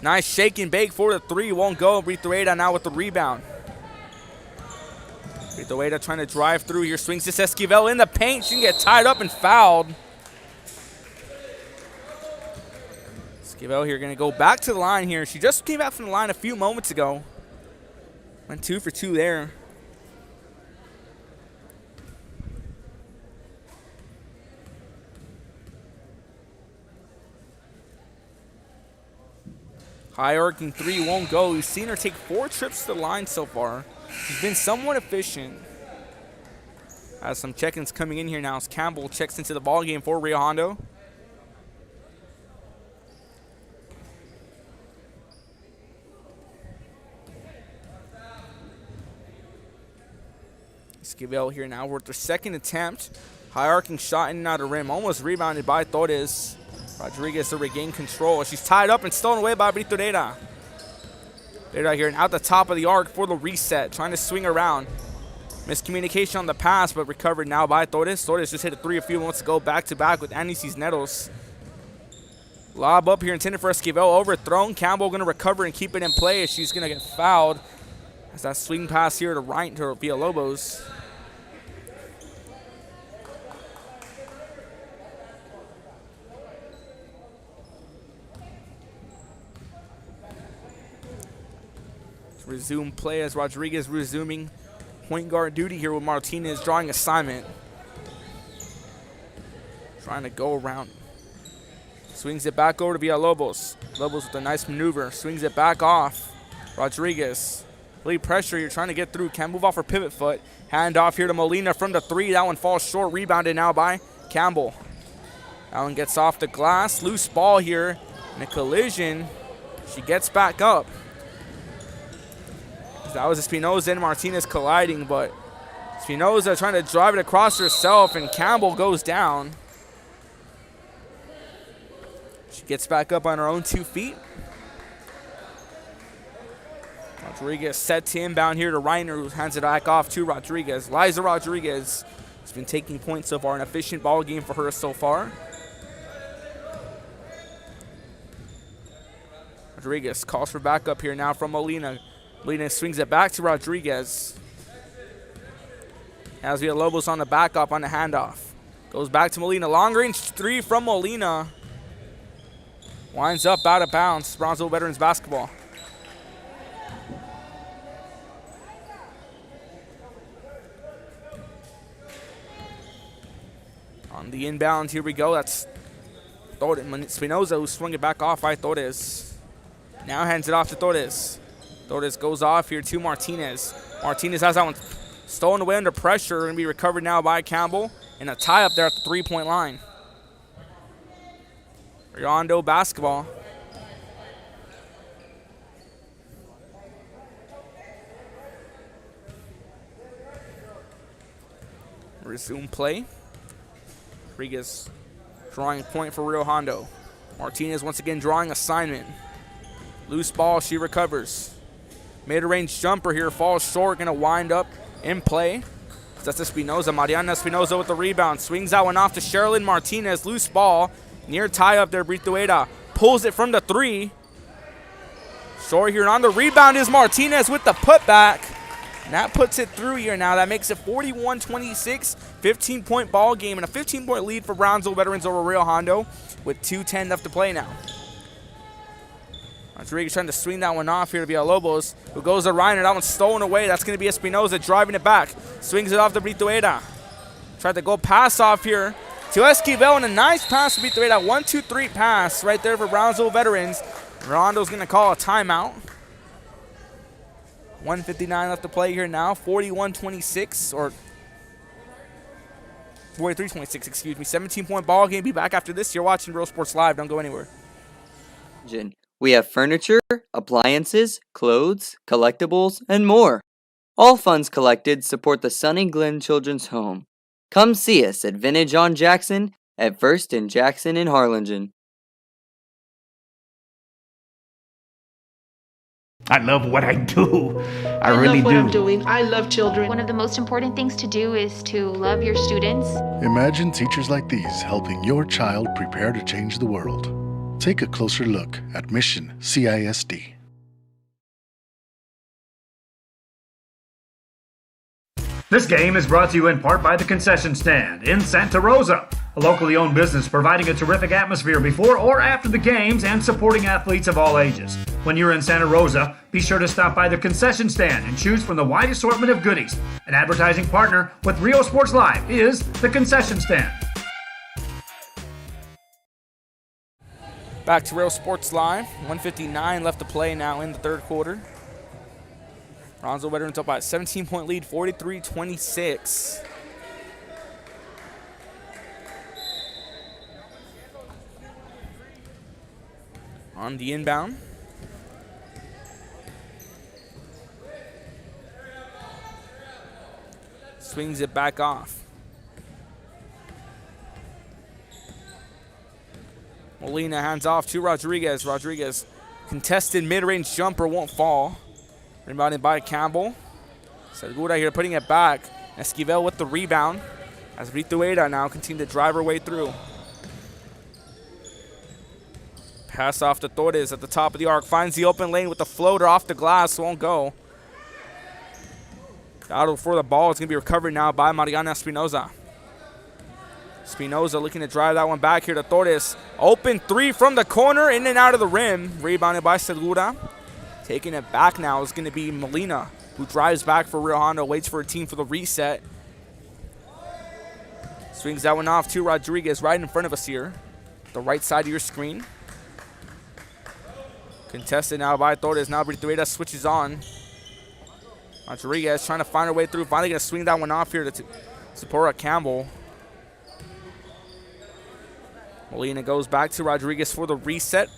Nice shake and bake for the 3. Won't go. Vitoreda now with the rebound. Vitoreda trying to drive through here. Swings this Esquivel in the paint. She can get tied up and fouled. Esquivel here going to go back to the line here. She just came back from the line a few moments ago. Went 2 for 2 there. High arcing three won't go. We've seen her take 4 trips to the line so far. She's been somewhat efficient. As some check-ins coming in here now as Campbell checks into the ball game for Rio Hondo. Esquivel here now with their second attempt. High arcing shot in and out of rim. Almost rebounded by Torres. Rodriguez to regain control. She's tied up and stolen away by Brito Data. Data here and out the top of the arc for the reset. Trying to swing around. Miscommunication on the pass, but recovered now by Torres. Torres just hit a 3 a few moments ago, back-to-back with Annie Cisneros. Lob up here intended for Esquivel, overthrown. Campbell going to recover and keep it in play as she's going to get fouled. As that swing pass here to right to Villalobos. Resume play as Rodriguez resuming point guard duty here with Martinez drawing assignment. Trying to go around. Swings it back over to Villalobos. Lobos with a nice maneuver. Swings it back off. Rodriguez. Lead pressure here, trying to get through. Can't move off her pivot foot. Hand off here to Molina from the 3. That one falls short. Rebounded now by Campbell. That one gets off the glass. Loose ball here. And a collision. She gets back up. That was Espinoza and Martinez colliding, but Espinoza trying to drive it across herself, and Campbell goes down. She gets back up on her own 2 feet. Rodriguez set to inbound here to Reiner, who hands it back off to Rodriguez. Liza Rodriguez has been taking points so far. An efficient ball game for her so far. Rodriguez calls for backup here now from Molina. Molina swings it back to Rodriguez. As Villalobos on the backup on the handoff. Goes back to Molina. Long range 3 from Molina. Winds up out of bounds. Brownsville Veterans basketball. On the inbound, here we go. That's Espinoza who swung it back off by Torres. Now hands it off to Torres. Torres goes off here to Martinez. Martinez has that one stolen away under pressure. Going to be recovered now by Campbell. And a tie up there at the 3-point line. Hondo basketball. Resume play. Rodriguez drawing point for Rio Hondo. Martinez once again drawing assignment. Loose ball, she recovers. Mid-range jumper here, falls short, gonna wind up in play. That's Espinoza. Mariana Espinoza with the rebound. Swings that one off to Sherilyn Martinez. Loose ball. Near tie up there, Britueda. Pulls it from the 3. Short here, and on the rebound is Martinez with the putback. And that puts it through here now. That makes it 41-26, 15-point ball game, and a 15-point lead for Brownsville Veterans over Rio Hondo with 2:10 left to play now. Rodriguez trying to swing that one off here to Villalobos, who goes to Reiner. That one's stolen away. That's going to be Espinoza driving it back. Swings it off to Britueda. Tried to go pass off here to Esquivel, and a nice pass to Britueda. 1-2-3 pass right there for Brownsville Veterans. Rondo's going to call a timeout. 1:59 left to play here now. 41-26, or 43-26, excuse me. 17-point ball game. Be back after this. You're watching Real Sports Live. Don't go anywhere. We have furniture, appliances, clothes, collectibles, and more. All funds collected support the Sunny Glen Children's Home. Come see us at Vintage on Jackson at First and Jackson in Harlingen. I love what I do. I really love what do. I'm doing. I love children. One of the most important things to do is to love your students. Imagine teachers like these helping your child prepare to change the world. Take a closer look at Mission CISD. This game is brought to you in part by the Concession Stand in Santa Rosa, a locally owned business providing a terrific atmosphere before or after the games and supporting athletes of all ages. When you're in Santa Rosa, be sure to stop by the Concession Stand and choose from the wide assortment of goodies. An advertising partner with Rio Sports Live is the Concession Stand. Back to Real Sports Live. 1:59 left to play now in the third quarter. Brownsville Veterans up by a 17-point lead, 43-26. On the inbound. Swings it back off. Molina hands off to Rodriguez. Rodriguez, contested mid-range jumper, won't fall. Rebounded by Campbell. Segura here putting it back. Esquivel with the rebound. As Ritueda now continue to drive her way through. Pass off to Torres at the top of the arc. Finds the open lane with the floater off the glass. Won't go. Battle for the ball. It's going to be recovered now by Mariana Espinoza. Espinoza looking to drive that one back here to Torres. Open three from the corner, in and out of the rim. Rebounded by Segura. Taking it back now is going to be Molina, who drives back for Real Hondo, waits for a team for the reset. Swings that one off to Rodriguez right in front of us here. The right side of your screen. Contested now by Torres. Now Britueda switches on. Rodriguez trying to find her way through. Finally going to swing that one off here to Zipporah Campbell. Molina goes back to Rodriguez for the reset.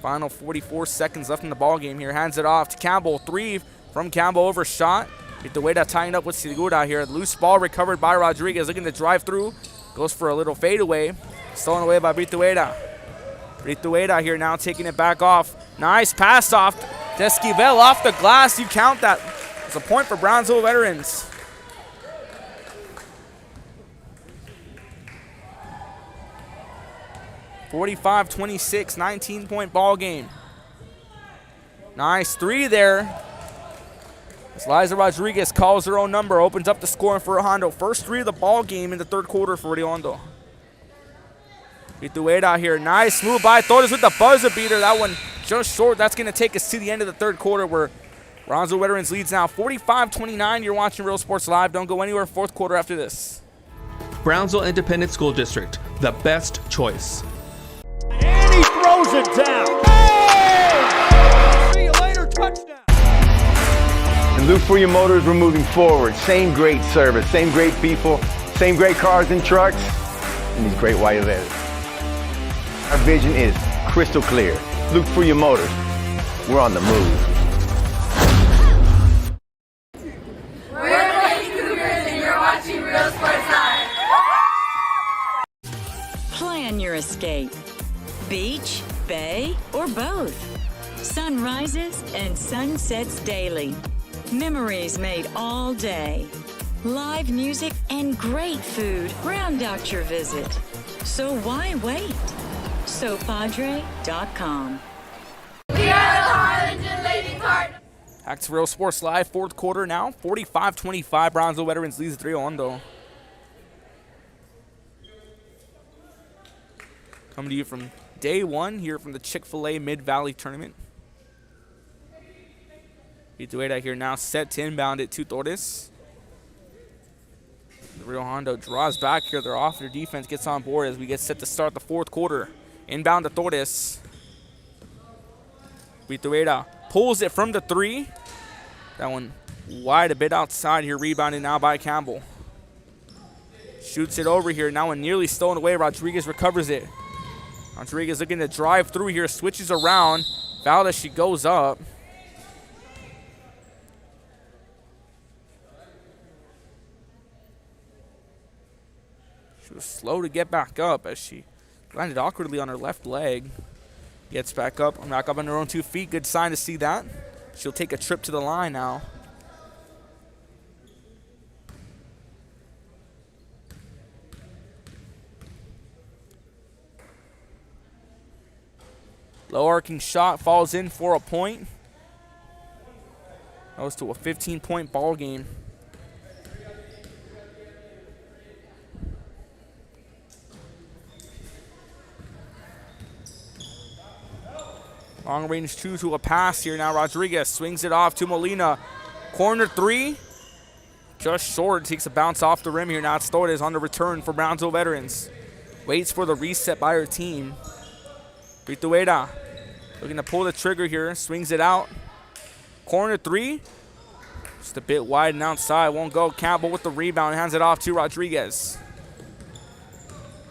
Final 44 seconds left in the ball game here. Hands it off to Campbell. Three from Campbell, overshot. Britueda tying up with Segura here. Loose ball recovered by Rodriguez. Looking to drive through. Goes for a little fadeaway. Stolen away by Britueda. Britueda here now taking it back off. Nice pass off to Esquivel off the glass. You count that. It's a point for Brownsville Veterans. (45-26), 19-point ball game. Nice three there. As Liza Rodriguez calls her own number, opens up the scoring for Hondo. First three of the ball game in the third quarter for Rio Hondo. Ritueda here, nice move by Torres with the buzzer beater. That one just short. That's going to take us to the end of the third quarter where Brownsville Veterans leads now 45-29. You're watching Real Sports Live. Don't go anywhere. Fourth quarter after this. Brownsville Independent School District, the best choice. And he throws it down. Hey! See you later, touchdown. And Luke for your motors, we're moving forward. Same great service, same great people, same great cars and trucks, and these great white letters. Our vision is crystal clear. Luke for your motors. We're on the move. We're the Lady Cougars and you're watching Real Sports Live. Plan your escape. Beach, bay, or both. Sunrises and sunsets daily. Memories made all day. Live music and great food round out your visit. So why wait? SoPadre.com. We are the Harlingen Lady Cardinals. Back to Real Sports Live, fourth quarter now. 45-25, Brownsville Veterans leads 3-0. Coming to you from day one here from the Chick-fil-A Mid-Valley Tournament. Ritueda here now set to inbound it to Torres. The Real Hondo draws back here. They're off. Their defense gets on board as we get set to start the fourth quarter. Inbound to Torres. Ritueda pulls it from the three. That one wide a bit outside here. Rebounded now by Campbell. Shoots it over here. Now one nearly stolen away. Rodriguez recovers it. Rodriguez looking to drive through here. Switches around. Fouled as she goes up. She was slow to get back up as she landed awkwardly on her left leg. Gets back up on her own 2 feet. Good sign to see that. She'll take a trip to the line now. Low arcing shot falls in for a point. Goes to a 15-point ball game. Long range two to a pass here now. Rodriguez swings it off to Molina. Corner three. Just short. Takes a bounce off the rim here. Now it's Torres on the return for Brownsville Veterans. Waits for the reset by her team. Britueda looking to pull the trigger here. Swings it out. Corner 3. Just a bit wide and outside. Won't go. Campbell with the rebound. Hands it off to Rodriguez.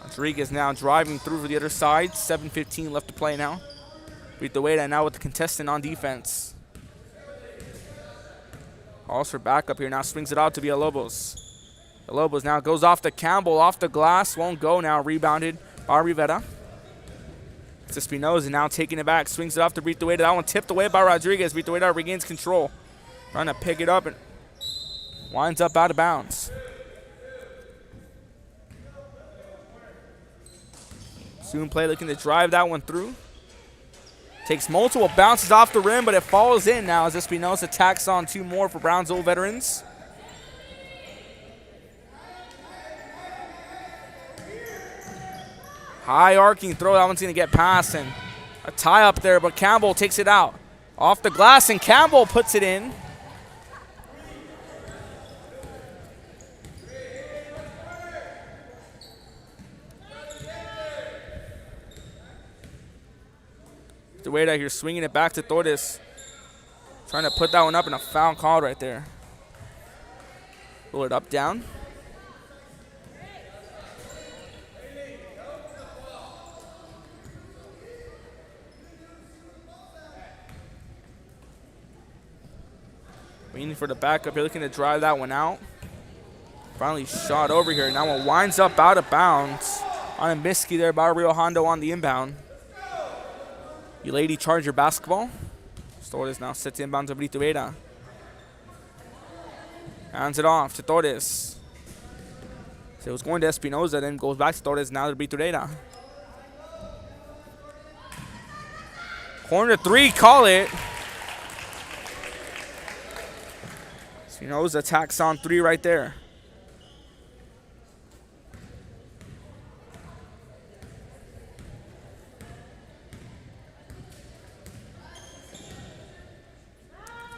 Rodriguez now driving through for the other side. 7:15 left to play now. Britueda now with the contestant on defense. Calls for backup here. Now swings it out to Villalobos. Villalobos now goes off to Campbell. Off the glass. Won't go now. Rebounded by Rivera. It's Espinoza now taking it back. Swings it off to Britueda. That one tipped away by Rodriguez. Britueda regains control. Trying to pick it up and winds up out of bounds. Soon play looking to drive that one through. Takes multiple bounces off the rim, but it falls in now as Espinoza tacks on 2 more for Brownsville veterans. High arcing throw. That one's going to get past and a tie up there, but Campbell takes it out. Off the glass, and Campbell puts it in. Britueda here swinging it back to Torres. Trying to put that one up and a foul called right there. Pull it up, down. Waiting for the backup here, looking to drive that one out. Finally shot over here. Now one winds up out of bounds on a misky there by Rio Hondo on the inbound. You Lady Charger basketball. Torres now sets inbounds of Britueda. Hands it off to Torres. So it was going to Espinoza, then goes back to Torres, now to Britueda. Corner 3, call it. Espinoza attacks on 3 right there.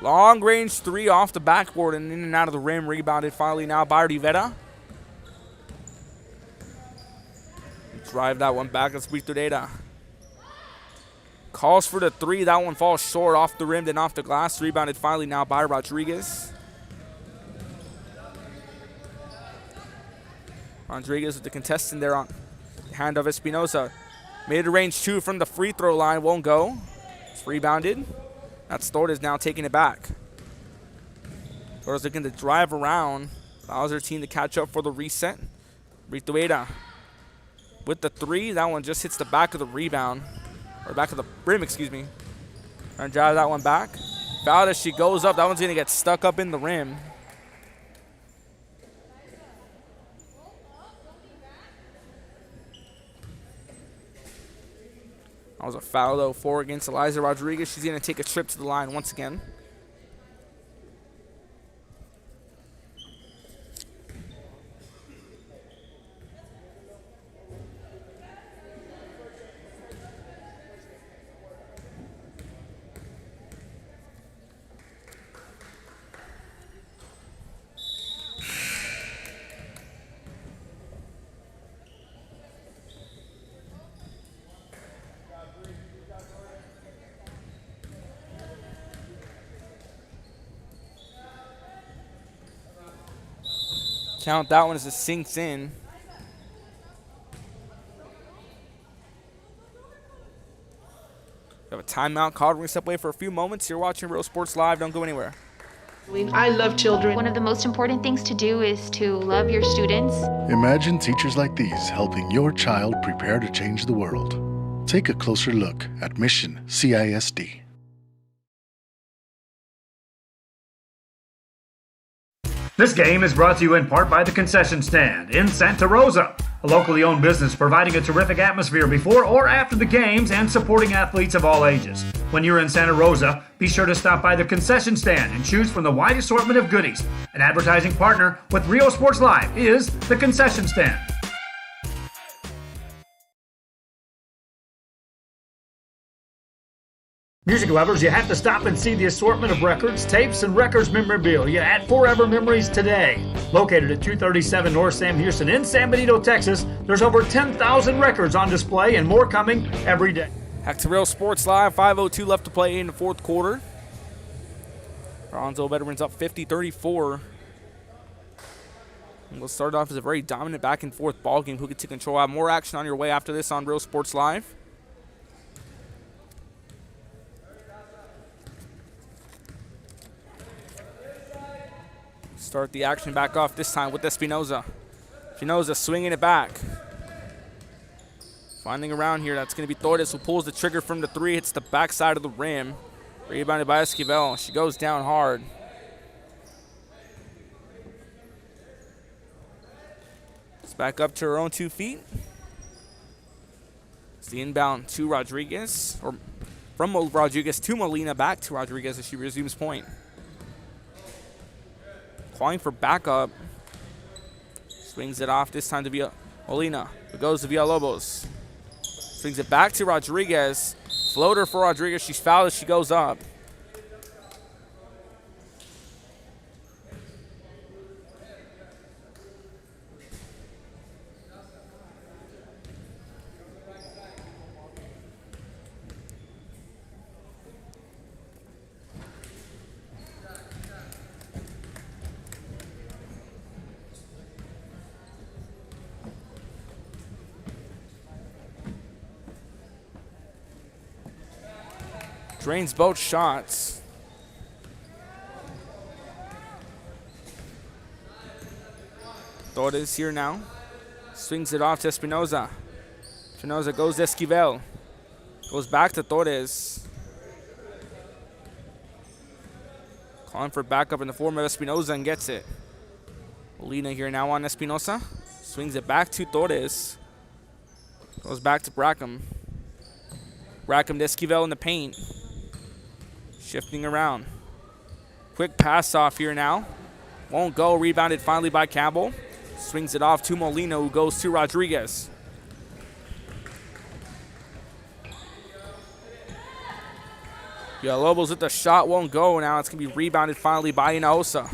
Long range 3 off the backboard and in and out of the rim. Rebounded finally now by Rivera. Drive that one back. That's Britueda. Calls for the 3. That one falls short off the rim, then off the glass. Rebounded finally now by Rodriguez. Rodriguez with the contestant there on the hand of Espinoza. Mid-range 2 from the free throw line. Won't go. It's rebounded. That's Torres now taking it back. Torres looking to drive around. Allows their team to catch up for the reset. Britueda with the 3. That one just hits the back of the rebound. Or back of the rim, excuse me. Trying to drive that one back. Fouled as she goes up. That one's going to get stuck up in the rim. That was a foul, though, 4 against Eliza Rodriguez. She's going to take a trip to the line once again. Count that one as it sinks in. We have a timeout called. We're going to step away for a few moments. You're watching Real Sports Live. Don't go anywhere. I love children. One of the most important things to do is to love your students. Imagine teachers like these helping your child prepare to change the world. Take a closer look at Mission CISD. This game is brought to you in part by the Concession Stand in Santa Rosa, a locally owned business providing a terrific atmosphere before or after the games and supporting athletes of all ages. When you're in Santa Rosa, be sure to stop by the Concession Stand and choose from the wide assortment of goodies. An advertising partner with Rio Sports Live is the Concession Stand. Music lovers, you have to stop and see the assortment of records, tapes, and records memorabilia at Forever Memories today. Located at 237 North Sam Houston in San Benito, Texas, there's over 10,000 records on display and more coming every day. Back to Real Sports Live. 5:02 left to play in the fourth quarter. Brownsville Veterans up 50-34. And we'll start off as a very dominant back and forth ball game. Who gets to control? Have more action on your way after this on Real Sports Live. Start the action back off this time with Espinoza. Espinoza swinging it back. Finding around here, that's going to be Torres, who pulls the trigger from the three, hits the backside of the rim. Rebounded by Esquivel. She goes down hard. It's back up to her own 2 feet. It's the inbound to Rodriguez, or from Rodriguez to Molina, back to Rodriguez as she resumes point. Calling for backup. Swings it off this time to Molina. It goes to Villalobos. Swings it back to Rodriguez. Floater for Rodriguez. She's fouled as she goes up. Drains both shots. Torres here now. Swings it off to Espinoza. Espinoza goes to Esquivel. Goes back to Torres. Calling for backup in the form of Espinoza and gets it. Molina here now on Espinoza. Swings it back to Torres. Goes back to Brackham. Brackham to Esquivel in the paint. Shifting around. Quick pass off here now. Won't go. Rebounded finally by Campbell. Swings it off to Molina, who goes to Rodriguez. Lobos with the shot. Won't go. Now it's going to be rebounded finally by Inaosa.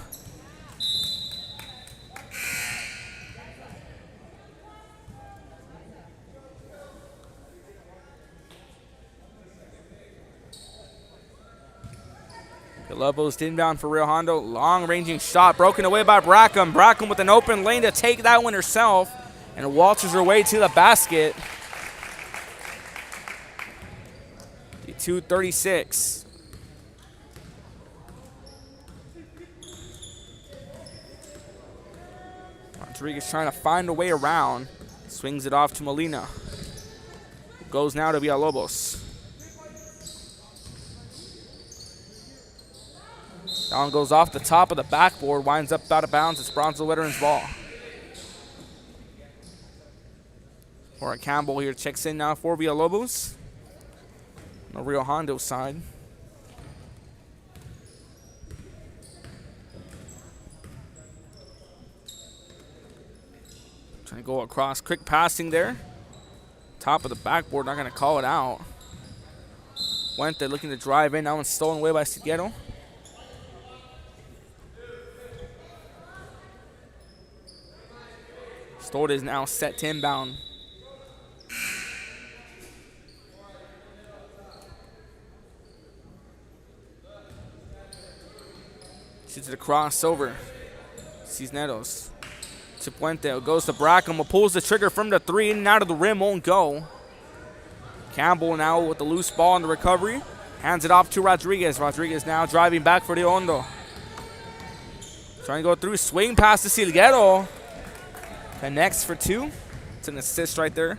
Lobos inbound for Real Hondo. Long-ranging shot broken away by Brackham. Brackham with an open lane to take that one herself and waltzes her way to the basket. 2:36. Rodriguez trying to find a way around. Swings it off to Molina. Goes now to Villalobos. That one goes off the top of the backboard, winds up out of bounds. It's Brownsville Veterans ball. Or Campbell here checks in now for Villalobos. On the Real Hondo side. Trying to go across. Quick passing there. Top of the backboard, not going to call it out. Went there looking to drive in. That one's stolen away by Siguero. Torres is now set to inbound. Shoots it across over. Cisneros. To Puente. Goes to Brackham. Pulls the trigger from the three. In and out of the rim. Won't go. Campbell now with the loose ball in the recovery. Hands it off to Rodriguez. Rodriguez now driving back for the Hondo. Trying to go through. Swing pass to Silguero. Connects for two. It's an assist right there.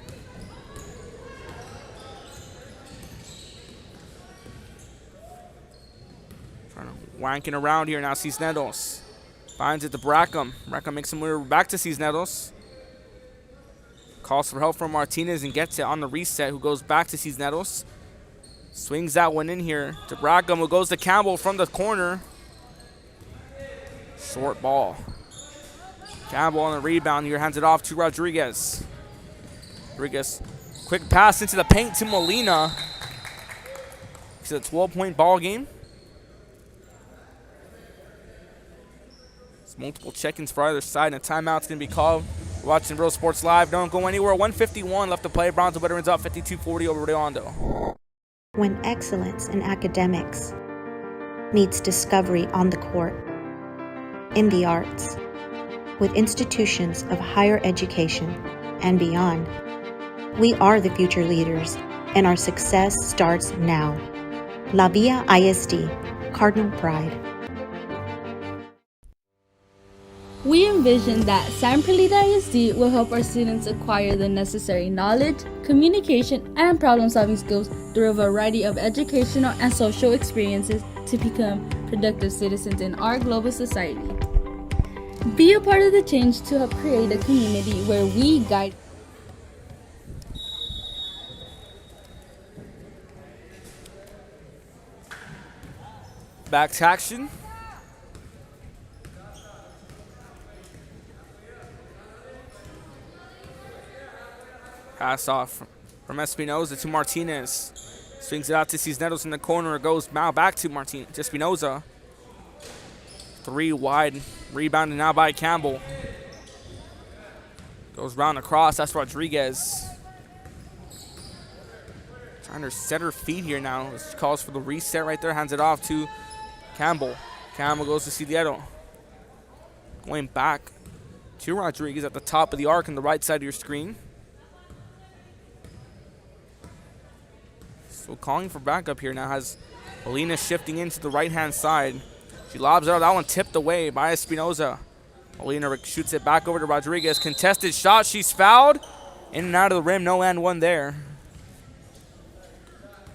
Trying to wanking around here now. Cisneros finds it to Brackham. Brackham makes him move back to Cisneros. Calls for help from Martinez and gets it on the reset, who goes back to Cisneros. Swings that one in here to Brackham, who goes to Campbell from the corner. Short ball. Campbell on the rebound here, hands it off to Rodriguez. Rodriguez, quick pass into the paint to Molina. It's a 12-point ball game. It's multiple check-ins for either side, and a timeout's going to be called. We're watching Real Sports Live. Don't go anywhere. 1:51 left to play. Brownsville Veterans up 52-40 over Real Hondo. When excellence in academics meets discovery on the court, in the arts, with institutions of higher education and beyond, we are the future leaders, and our success starts now. La Villa ISD, Cardinal Pride. We envision that San Perlita ISD will help our students acquire the necessary knowledge, communication, and problem-solving skills through a variety of educational and social experiences to become productive citizens in our global society. Be a part of the change to help create a community where we guide. Back to action. Pass off from Espinoza to Martinez. Swings it out to Cisneros in the corner. It goes now back to Martinez. To Espinoza. 3 wide. Rebounded now by Campbell. Goes round across. That's Rodriguez. Trying to set her feet here now. She calls for the reset right there. Hands it off to Campbell. Campbell goes to Cisneros. Going back to Rodriguez at the top of the arc on the right side of your screen. So calling for backup here now has Molina shifting into the right-hand side. She lobs it out. That one tipped away by Espinoza. Molina shoots it back over to Rodriguez. Contested shot. She's fouled. In and out of the rim. No and one there.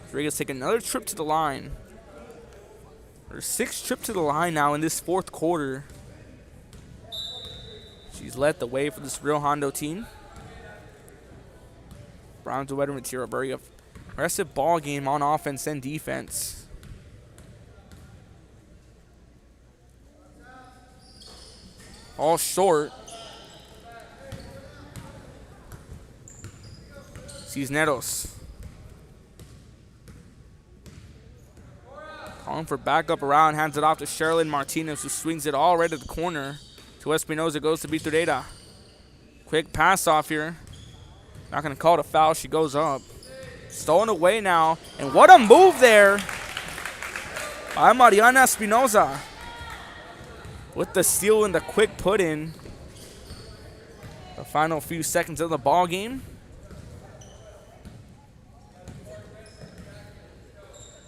Rodriguez take another trip to the line. Her 6th trip to the line now in this 4th quarter. She's led the way for this real Hondo team. Brownsville veterans here, a very aggressive ball game on offense and defense. All short. Cisneros. Calling for backup around, hands it off to Sherilyn Martinez, who swings it all right at the corner. To Espinoza, goes to Vitoreda. Quick pass off here. Not going to call it a foul. She goes up. Stolen away now. And what a move there by Mariana Espinoza. With the steal and the quick put in. The final few seconds of the ball game.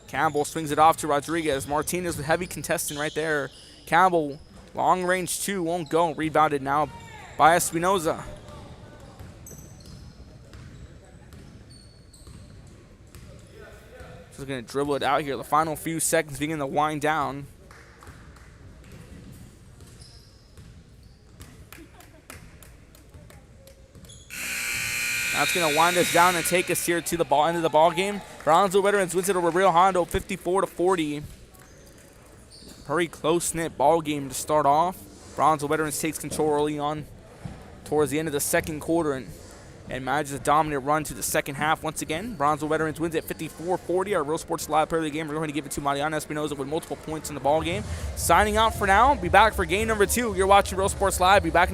Campbell swings it off to Rodriguez. Martinez with heavy contesting right there. Campbell, long range 2, won't go. Rebounded now by Espinoza. She's going to dribble it out here. The final few seconds begin to wind down. That's going to wind us down and take us here to the end of the ball game. Brownsville veterans wins it over Real Hondo, 54-40. Very close-knit ball game to start off. Brownsville veterans takes control early on towards the end of the 2nd quarter and manages a dominant run to the 2nd half once again. Brownsville veterans wins at 54-40. Our Real Sports Live player of the game, we're going to give it to Mariana Espinoza with multiple points in the ball game. Signing out for now. Be back for game number 2. You're watching Real Sports Live. Be back in